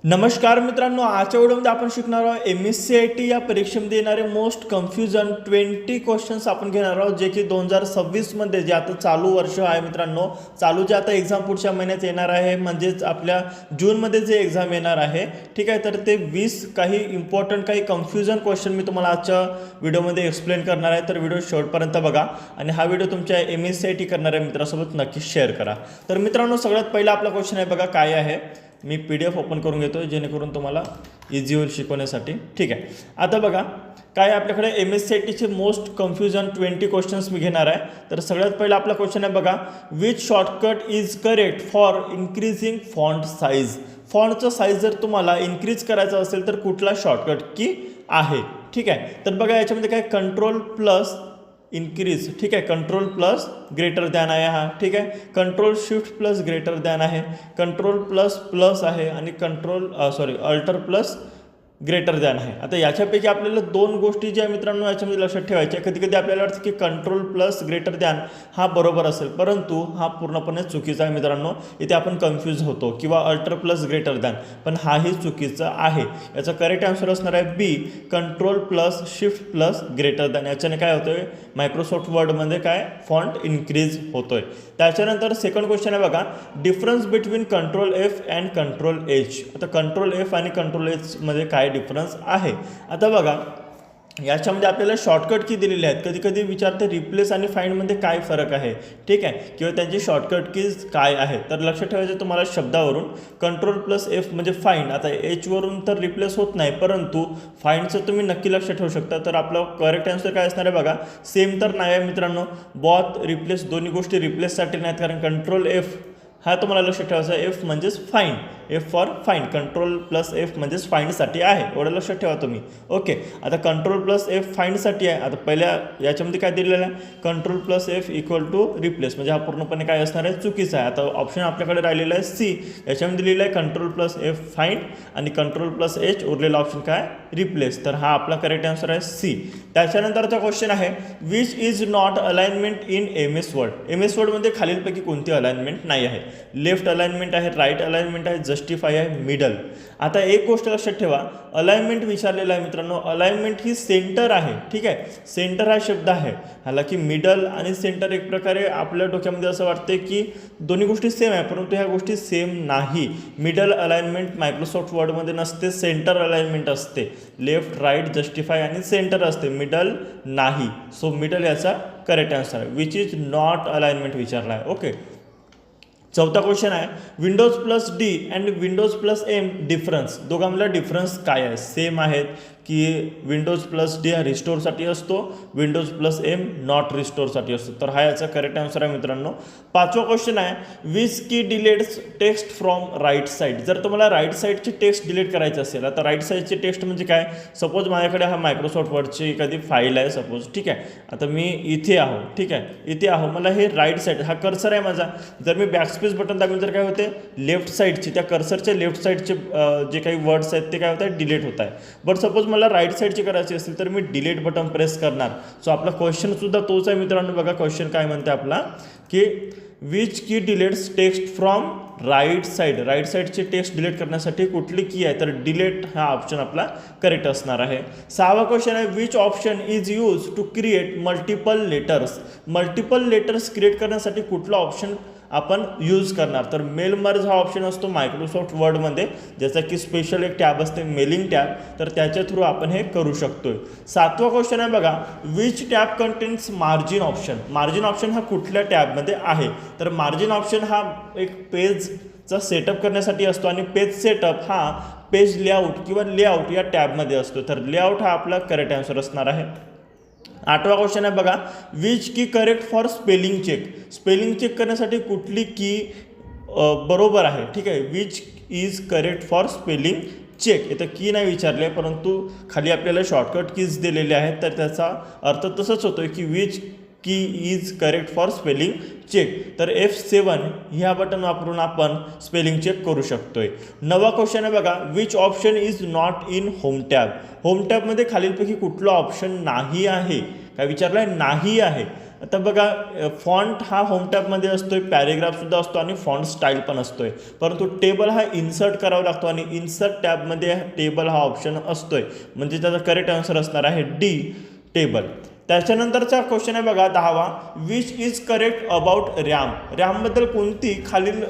नमस्कार मित्रांनो, आजच्या व्हिडिओमध्ये आपण शिकणार आहोत MSCIT या परीक्षेमध्ये येणारे मोस्ट कन्फ्युजन 20 क्वेश्चन्स आपण घेणार आहोत, जे की 2026 मध्ये जे आता चालू वर्ष आहे मित्रांनो, चालू जे आता एक्झाम पुढच्या महिन्यात येणार आहे, म्हणजेच आपल्या जून मध्ये जे एक्झाम येणार आहे, ठीक आहे. तर ते 20 काही इम्पॉर्टंट काही कन्फ्युजन क्वेश्चन मी तुम्हाला आजच्या व्हिडिओमध्ये एक्सप्लेन करणार आहे. तर व्हिडिओ शेवटपर्यंत बघा आणि हा व्हिडिओ तुमच्या MSCIT करणाऱ्या मित्रांसोबत नक्की शेअर करा. तर मित्रांनो, सगळ्यात पहिला आपला क्वेश्चन आहे बघा, काय आहे. मी PDF ओपन करून घेतो जेणेकरून तुम्हाला इझी होईल शिकवण्यासाठी. ठीक आहे, आता बघा काय आपल्याकडे MSCITचे मोस्ट कन्फ्युजन 20 क्वेश्चन्स मी घेणार आहे. तर सगळ्यात पहिला आपला क्वेश्चन आहे बघा, which shortcut is correct for increasing font size. फॉन्टचं साईज जर तुम्हाला इन्क्रीज करायचं असेल तर कुठला शॉर्टकट की आहे. ठीक आहे, तर बघा याच्यामध्ये काय कंट्रोल प्लस इन्क्रीज, ठीक आहे, कंट्रोल प्लस ग्रेटर दॅन आहे हा. ठीक आहे, control shift plus greater than आहे, कंट्रोल प्लस प्लस आहे आणि अल्टर प्लस ग्रेटर दॅन आहे. आता याच्यापैकी आपल्याला दोन गोष्टी ज्या मित्रांनो याच्यामध्ये लक्षात ठेवायच्या. कधी कधी आपल्याला वाटतं की कंट्रोल प्लस ग्रेटर दॅन हा बरोबर असेल, परंतु हा पूर्णपणे चुकीचा आहे मित्रांनो. इथे आपण कन्फ्यूज होतो, किंवा अल्टर प्लस ग्रेटर दॅन, पण हाही चुकीचं आहे. याचा करेक्ट आन्सर असणार आहे B, control plus shift plus greater than. याच्याने काय होतोय, मायक्रोसॉफ्ट वर्डमध्ये काय फॉन्ट इन्क्रीज होतोय. त्याच्यानंतर सेकंड क्वेश्चन आहे बघा, difference between control F and control H. आता कंट्रोल F आणि कंट्रोल H मध्ये काय डिफरन्स आहे. आता बघा याच्यामध्ये आपल्याला शॉर्टकट की दिलेले आहेत. कधी कधी विचारते रिप्लेस आणि फाइंडमध्ये काय फरक आहे. ठीक आहे, किंवा त्यांची शॉर्टकट कीज काय आहे. तर लक्षात ठेवायचं तुम्हाला शब्दावरून, कंट्रोल प्लस F म्हणजे फाइंड. आता H वरून तर रिप्लेस होत नाही, परंतु फाइंडचं तुम्ही नक्की लक्षात ठेवू शकता. तर आपलं करेक्ट आन्सर काय असणार आहे बघा, सेम तर नाही आहे मित्रांनो. बॉथ रिप्लेस दोन्ही गोष्टी रिप्लेससाठी नाहीत, कारण कंट्रोल F हा तुम्हाला लक्षात ठेवायचा. F म्हणजेच find, F for find, control plus F म्हणजेच फाइंडसाठी आहे, एवढं लक्षात ठेवा तुम्ही. ओके, आता कंट्रोल प्लस F फाइंडसाठी आहे. आता पहिल्या याच्यामध्ये काय दिलेलं आहे, control plus F equal to replace, म्हणजे हा पूर्णपणे काय असणार आहे, चुकीचा आहे. आता ऑप्शन आपल्याकडे राहिलेला आहे सी, याच्यामध्ये दिलेलं आहे कंट्रोल प्लस F फाइंड आणि कंट्रोल प्लस H, उरलेला ऑप्शन काय रिप्लेस. तर हा आपला करेक्ट आन्सर आहे सी. त्याच्यानंतरचा क्वेश्चन आहे, which is not alignment in MS word. MS वर्डमध्ये खालीलपैकी कोणती अलाइनमेंट नाही आहे. लेफ्ट अलाइनमेंट आहे, राईट अलाइनमेंट आहे, जस्टिफाय आहे, मिडल. आता एक गोष्ट लक्षात ठेवा, अलाइनमेंट विचारलेला आहे मित्रांनो. अलाइनमेंट ही सेंटर आहे. ठीक आहे, सेंटर हा शब्द आहे. हालाकी मिडल आणि सेंटर एक प्रकारे आपल्या डोक्यामध्ये असं वाटते की दोन्ही गोष्टी सेम आहे, परंतु ह्या गोष्टी सेम नाही. मिडल अलाइनमेंट मायक्रोसॉफ्ट वर्डमध्ये नसते, सेंटर अलाइनमेंट असते. लेफ्ट, राईट, जस्टिफाय आणि सेंटर असते, मिडल नाही. सो मिडल याचा करेक्ट आन्सर आहे. विच इज नॉट अलाइनमेंट विचारला आहे. ओके, चौथा क्वेश्चन आहे, Windows plus D and Windows plus M difference. दोघांमधला डिफरन्स काय आहे. सेम आहेत की विंडोज प्लस D हा रिस्टोरसाठी असतो, विंडोज प्लस M नॉट रिस्टोरसाठी असतो. तर हा याचा करेक्ट आन्सर आहे मित्रांनो. पाचवा क्वेश्चन आहे, which key deletes text from right side. जर तुम्हाला राईट साईडची टेक्स्ट डिलीट करायची असेल, आता राईट साईडची टेक्स्ट म्हणजे काय, सपोज माझ्याकडे हा मायक्रोसॉफ्ट वर्डची एखादी फाईल आहे सपोज. ठीक आहे, आता मी इथे आहो, ठीक आहे, इथे आहो, मला हे राईट साईड, हा कर्सर आहे माझा. जर मी बॅकस्पेस बटन दाबून तर काय होते, लेफ्ट साईडची, त्या कर्सरच्या लेफ्ट साईडचे जे काही वर्ड्स आहेत ते काय होत आहे, डिलीट होत आहे. बट सपोज मला राईट साईडची करायची असेल तर मी डिलीट बटन प्रेस करणार. सो आपला क्वेश्चनसुद्धा तोच आहे मित्रांनो. बघा क्वेश्चन काय म्हणते आपला, की which key deletes text from right side. Right साईडची टेक्स्ट डिलीट करण्यासाठी कुठली की आहे, तर डिलीट हा ऑप्शन आपला करेक्ट असणार आहे. सहावा क्वेश्चन आहे, which option is use to create multiple letters. Multiple letters create करण्यासाठी कुठला ऑप्शन आपण यूज करणार. तर मेल मर्ज हा ऑप्शन असतो मायक्रोसॉफ्ट वर्डमध्ये, ज्याचा की स्पेशल एक टॅब असते, मेलिंग टॅब. तर त्याच्या थ्रू आपण हे करू शकतोय. सातवा क्वेश्चन आहे बघा, which tab contains margin option. Margin option हा कुठल्या टॅबमध्ये आहे. तर मार्जिन ऑप्शन हा एक पेजचा सेटअप करण्यासाठी असतो, आणि पेज सेटअप हा पेज लेआउट किंवा लेआउट या टॅबमध्ये असतो. तर लेआउट हा आपला करेक्ट आन्सर असणार आहे. आठवा क्वेश्चन आहे बघा, which key correct for spelling check. Spelling check करण्यासाठी कुठली की बरोबर आहे. ठीक आहे, which is correct for spelling check. इथं की नाही विचारले, परंतु खाली आपल्याला शॉर्टकट कीज दिलेले आहेत, तर त्याचा अर्थ तसंच होतो की which key is correct for spelling check. तर F7 ह्या बटन वापरून आपण स्पेलिंग चेक करू शकतोय. नवा क्वेश्चन आहे बघा, which option is not in home tab. Home टॅबमध्ये खालीलपैकी कुठलं ऑप्शन नाही आहे. काय विचारलं आहे, नाही आहे. आता बघा फॉन्ट हा होम टॅबमध्ये असतोय, पॅरेग्राफसुद्धा असतो आणि फॉन्ट स्टाईल पण असतोय, परंतु टेबल हा इन्सर्ट करावा लागतो आणि इन्सर्ट टॅबमध्ये टेबल हा ऑप्शन असतोय, म्हणजे त्याचा करेक्ट आन्सर असणार आहे डी टेबल. त्याच्यानंतरचा क्वेश्चन आहे बघा 10वा, which is correct about RAM. रॅमबद्दल कोणती खालील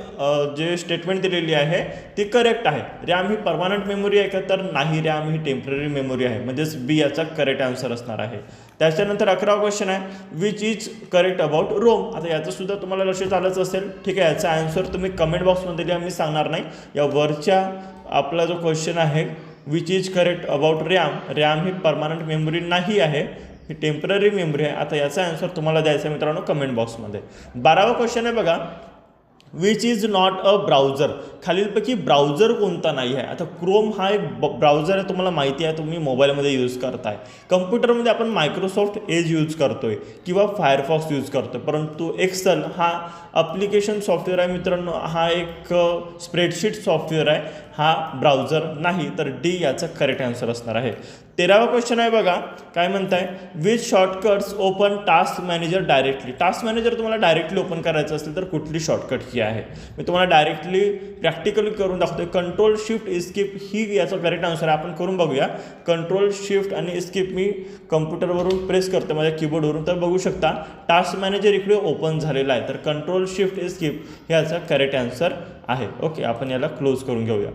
जे स्टेटमेंट दिलेली आहे ती करेक्ट आहे. रॅम ही परमानंट मेमोरी आहे का, तर नाही, रॅम ही टेम्पररी मेमोरी आहे, म्हणजेच बी याचा करेक्ट आन्सर असणार आहे. त्याच्यानंतर 11वा क्वेश्चन आहे, which is correct about Rome. आता याचं सुद्धा तुम्हाला लक्षात आलंच असेल, ठीक आहे. याचा आन्सर तुम्ही कमेंट बॉक्समध्ये लिहा, मी सांगणार नाही. या वरच्या आपला जो क्वेश्चन आहे which is correct about RAM, RAM he permanent memory नाही आहे, ही टेम्पररी मेमरी आहे. आता याचा आन्सर तुम्हाला द्यायचा आहे मित्रांनो कमेंट बॉक्समध्ये. 12वा क्वेश्चन आहे बघा, which is not a browser. खालीलपैकी ब्राउझर कोणता नाही आहे. आता क्रोम हा एक ब्राउझर आहे, तुम्हाला माहिती आहे, तुम्ही मोबाईलमध्ये यूज करताय. कम्प्युटरमध्ये आपण मायक्रोसॉफ्ट एज यूज करतोय किंवा फायरफॉक्स यूज करतोय, परंतु एक्सेल हा ॲप्लिकेशन सॉफ्टवेअर आहे मित्रांनो, हा एक स्प्रेडशीट सॉफ्टवेअर आहे, हा ब्राउझर नाही, तर डी याचा करेक्ट आन्सर असणार आहे. 13वा क्वेश्चन आहे बघा, काय म्हणताय, which shortcuts open task manager directly. Task manager तुम्हाला डायरेक्टली ओपन करायचं असेल तर कुठली शॉर्टकट की आहे. मी तुम्हाला डायरेक्टली प्रॅक्टिकली करून दाखवतोय. कंट्रोल शिफ्ट इस्किप ही याचा करेक्ट आन्सर आहे. आपण करून बघूया. कंट्रोल शिफ्ट आणि इस्किप मी कम्प्युटरवरून प्रेस करतो माझ्या कीबोर्डवरून, तर बघू शकता टास्क मॅनेजर इकडे ओपन झालेला आहे, तर कंट्रोल शिफ्ट इस्किप हे याचा करेक्ट आन्सर आहे. ओके, आपण याला क्लोज करून घेऊया.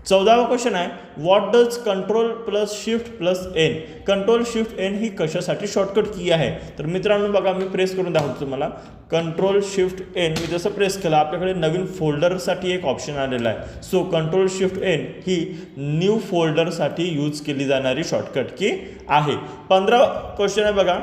14वा क्वेश्चन आहे, what does control plus shift plus N. Control shift N ही कशासाठी शॉर्टकट की आहे. तर मित्रांनो बघा, मी प्रेस करून दाखवतो तुम्हाला. कंट्रोल शिफ्ट एन मी जसं प्रेस केलं, आपल्याकडे नवीन फोल्डरसाठी एक ऑप्शन आलेला आहे. सो कंट्रोल शिफ्ट एन ही न्यू फोल्डरसाठी यूज केली जाणारी शॉर्टकट की आहे. 15वा क्वेश्चन आहे बघा,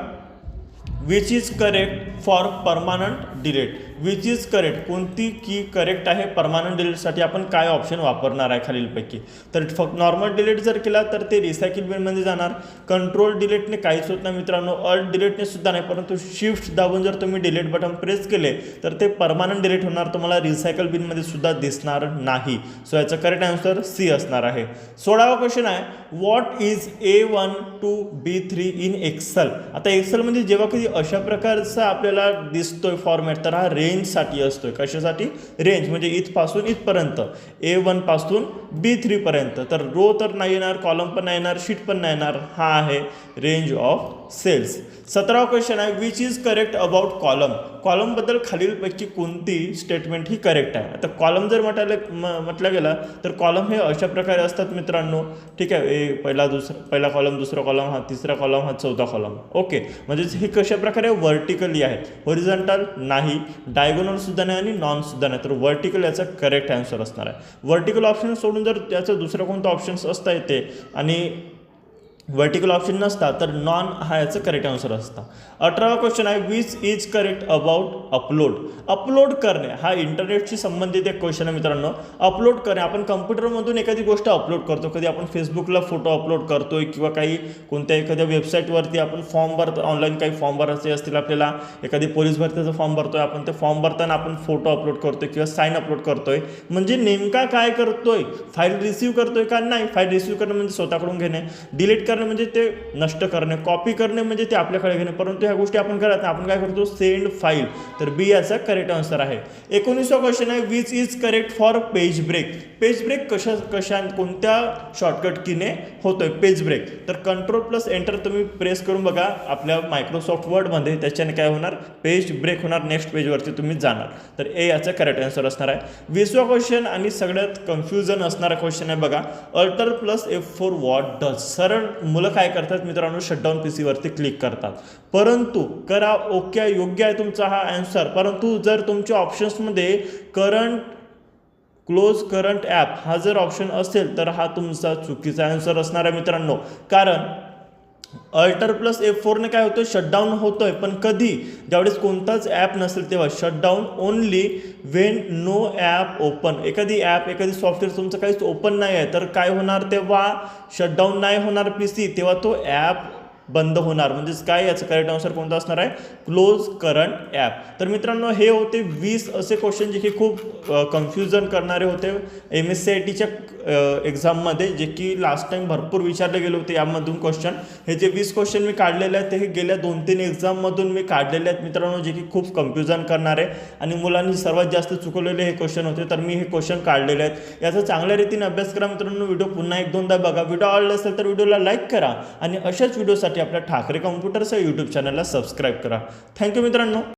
which is correct for permanent delete. Which is correct, कोणती की करेक्ट आहे परमानंट डिलीटसाठी. आपण काय ऑप्शन वापरणार आहे खालीलपैकी. तर फक्त नॉर्मल डिलीट जर केला तर ते रिसायकल बिनमध्ये जाणार. कंट्रोल डिलीटने काहीच होत नाही मित्रांनो, अल्ट डिलीटने सुद्धा नाही, परंतु शिफ्ट दाबून जर तुम्ही डिलीट बटन प्रेस केले तर ते परमानंट डिलीट होणार, तुम्हाला रिसायकल बिनमध्ये सुद्धा दिसणार नाही. सो याचा करेक्ट आन्सर सी असणार आहे. 16वा क्वेश्चन आहे, what is A1 to B3 in Excel. आता एक्सेलमध्ये जेव्हा कधी अशा प्रकारचा आपल्याला दिसतोय फॉर्मॅट, तर हा रेंजसाठी असतोय. कशासाठी, रेंज म्हणजे इथपासून इथपर्यंत, A1 पासून B3 पर्यंत. तर रो तर नाही येणार, कॉलम पण नाही येणार, शीट पण नाही येणार, हा आहे रेंज ऑफ सेल्स. 17वा क्वेश्चन आहे, which is correct about column. कॉलमबद्दल खालीलपैकी कोणती स्टेटमेंट ही करेक्ट आहे. आता कॉलम जर म्हटलं गेला तर कॉलम हे अशा प्रकारे असतात मित्रांनो, ठीक आहे. पहिला कॉलम, दुसरा कॉलम, हा तिसरा कॉलम, हा चौथा कॉलम. ओके, म्हणजेच हे कशा प्रकारे व्हर्टिकली आहेत. हॉरिझॉन्टल नाही, डायगोनल सुद्धा नाही आणि नॉन सुद्धा नाही, तर व्हर्टिकल याचा करेक्ट आन्सर असणार आहे. व्हर्टिकल ऑप्शन सोडून जर त्याचं दुसरं कोणतं ऑप्शन्स असता येते आणि व्हर्टिकल ऑप्शन नसता तर नॉन हा याचं करेक्ट आन्सर असता. 18वा क्वेश्चन आहे, which is correct about upload. Upload करणे हा इंटरनेटशी संबंधित एक क्वेश्चन आहे मित्रांनो. अपलोड करणे, आपण कम्प्युटरमधून एखादी गोष्ट अपलोड करतो, कधी आपण फेसबुकला फोटो अपलोड करतोय किंवा काही कोणत्या एखाद्या वेबसाईटवरती आपण फॉर्म भरतो, ऑनलाईन काही फॉर्म भरायचे असतील आपल्याला, एखादी पोलीस भरतीचा फॉर्म भरतोय आपण, ते फॉर्म भरताना आपण फोटो अपलोड करतोय किंवा साईन अपलोड करतोय. म्हणजे नेमका काय करतोय, फाईल रिसीव्ह करतोय का नाही. फाईल रिसीव्ह करणे म्हणजे स्वतःकडून घेणे, डिलीट करणे म्हणजे ते नष्ट करणे, कॉपी करणे म्हणजे ते आपल्याकडे घेणे, परंतु ह्या गोष्टी आपण करत नाही. आपण काय करतो, सेंड फाईल, तर बी याचा करेक्ट आन्सर आहे. 19वा क्वेश्चन आहे, which is correct for page break. Page break कोणत्या शॉर्टकट कीने होतोय पेज ब्रेक. तर कंट्रोल प्लस एंटर तुम्ही प्रेस करून बघा आपल्या मायक्रोसॉफ्ट वर्डमध्ये, त्याच्याने काय होणार, पेज ब्रेक होणार, नेक्स्ट पेजवरती तुम्ही जाणार. तर ए याचा करेक्ट आन्सर असणार आहे. 20वा क्वेश्चन आणि सगळ्यात कन्फ्युजन असणारा क्वेश्चन आहे बघा, alter plus F4 what does. सरळ मुलं काय करतात मित्रांनो, शटडाऊन PC वरती क्लिक करतात, परंतु करा ओके, योग्य आहे तुमचा हा आन्सर. परंतु जर तुमच्या ऑप्शन्समध्ये क्लोज करंट ॲप हा जर ऑप्शन असेल तर हा तुमचा चुकीचा आन्सर असणार आहे मित्रांनो. कारण अल्टर प्लस F4 ने काय होतं, शटडाऊन होतोय, पण कधी, ज्यावेळेस कोणताच ॲप नसेल तेव्हा. Shutdown only when no app open. एखादी सॉफ्टवेअर तुमचं काहीच ओपन नाही आहे तर काय होणार, तेव्हा शटडाऊन नाही होणार PC, तेव्हा तो ॲप बंद होणार, म्हणजेच काय याचं करेक्ट आन्सर कोणतं असणार आहे, क्लोज करंट ॲप. तर मित्रांनो हे होते 20 असे क्वेश्चन जे की खूप कन्फ्युजन करणारे होते MSCITच्या एक्झाममध्ये, जे की लास्ट टाइम भरपूर विचारले गेले होते यामधून क्वेश्चन. हे जे 20 क्वेश्चन मी काढलेले आहेत ते हे गेल्या 2-3 एक्झाममधून मी काढलेले आहेत मित्रांनो, जे की खूप कन्फ्युजन करणारे आणि मुलांनी सर्वात जास्त चुकवलेले हे क्वेश्चन होते. तर मी हे क्वेश्चन काढलेले आहेत, याचा चांगल्या रीतीने अभ्यास करा मित्रांनो. व्हिडिओ पुन्हा 1-2दा बघा. व्हिडिओ आवडला असेल तर व्हिडिओला लाईक करा आणि अशाच व्हिडिओसाठी आपल्या ठाकरे कॉम्प्युटरचं यूट्यूब चॅनलला सबस्क्राईब करा. थँक्यू मित्रांनो.